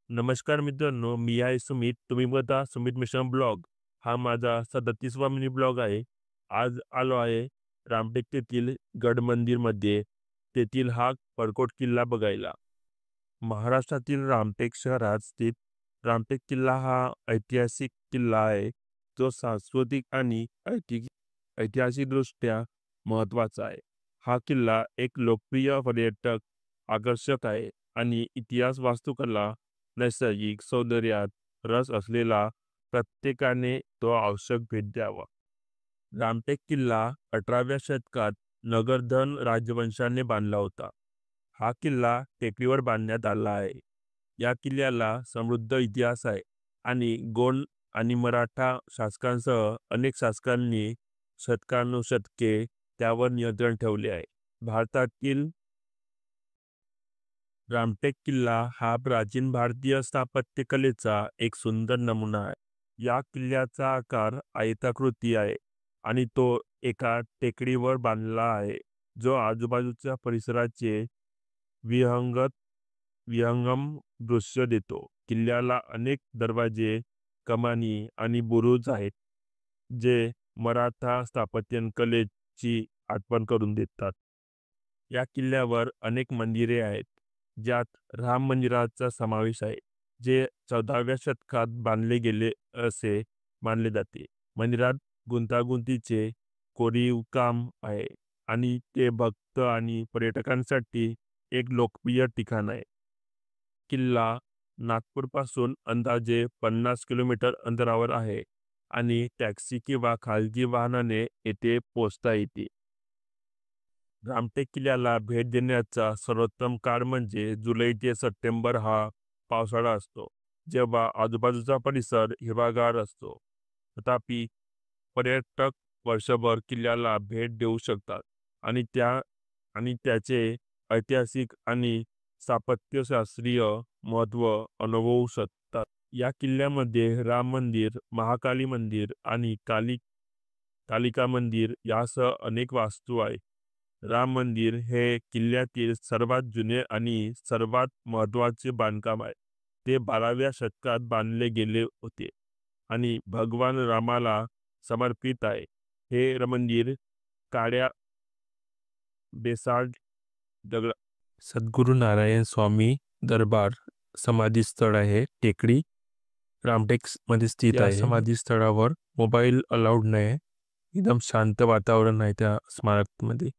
नमस्कार मित्रांनो, मी आहे सुमित. तुम्ही बघता सुमित मिश्रा ब्लॉग. हा माझा 37वा मिनी ब्लॉग आहे. आज आलो आहे रामटेक येथील गड मंदिरमध्ये. तेथील हा परकोट किल्ला बघायला. महाराष्ट्रातील रामटेक शहरात स्थित रामटेक किल्ला हा ऐतिहासिक किल्ला आहे. जो सांस्कृतिक आणि ऐतिहासिकदृष्ट्या महत्त्वाचा आहे. हा किल्ला एक लोकप्रिय पर्यटक आकर्षक आहे आणि इतिहास, वास्तुकला, नैसर्गिक सौंदर्यात रस असलेला प्रत्येकाने तो आवश्यक भेट द्यावा. रामटेक किल्ला 18व्या शतकात नगरधन राजवंशाने बांधला होता. हा किल्ला टेकडीवर बांधण्यात आला आहे. या किल्ल्याला समृद्ध इतिहास आहे आणि गोंड आणि मराठा शासकांसह अनेक शासकांनी शतकानुशतके त्यावर नियंत्रण ठेवले आहे. भारतातील रामटेक किल्ला हा प्राचीन भारतीय स्थापत्यकलेचा एक सुंदर नमुना आहे. या किल्ल्याचा आकार आयताकृती आहे आणि तो एका टेकडीवर बांधला आहे, जो आजूबाजूच्या परिसराचे विहंगत विहंगम दृश्य देतो. किल्ल्याला अनेक दरवाजे, कमानी आणि बुरुज आहेत, जे मराठा स्थापत्यकलेची आठवण करून देतात. या किल्ल्यावर अनेक मंदिरे आहेत, ज्यात राम मंदिराचा समावेश आहे, जे 14व्या शतकात बांधले गेले असे मानले जाते. मंदिरात गुंतागुंतीचे कोरीव काम आहे आणि ते भक्त आणि पर्यटकांसाठी एक लोकप्रिय ठिकाण आहे. किल्ला नागपूरपासून अंदाजे 50 किलोमीटर अंतरावर आहे आणि टॅक्सी किंवा खाजगी वाहनाने येथे पोहोचता येते. रामटेक किल्ल्याला भेट देण्याचा सर्वोत्तम काळ म्हणजे जुलै ते सप्टेंबर हा पावसाळा असतो, जेव्हा आजूबाजूचा परिसर हिरवागार असतो. तथापि पर्यटक वर्षभर किल्ल्याला भेट देऊ शकतात आणि त्याचे ऐतिहासिक आणि स्थापत्यशास्त्रीय महत्त्व अनुभवू शकतात. या किल्ल्यामध्ये राम मंदिर, महाकाली मंदिर आणि कालिका मंदिर यासह अनेक वास्तू आहेत. राम मंदिर हे किल्ल्यातील सर्वात जुने आणि सर्वात महत्त्वाचे बांधकाम आहे. ते 12व्या शतकात बांधले गेले होते आणि भगवान रामाला समर्पित आहे. हे मंदिर काळ्या बेसाल्ट दगड सद्गुरू नारायण स्वामी दरबार समाधीस्थळ आहे. टेकडी रामटेक मध्ये स्थित आहे. समाधीस्थळावर मोबाईल अलाउड नाही. एकदम शांत वातावरण आहे त्या स्मारकमध्ये.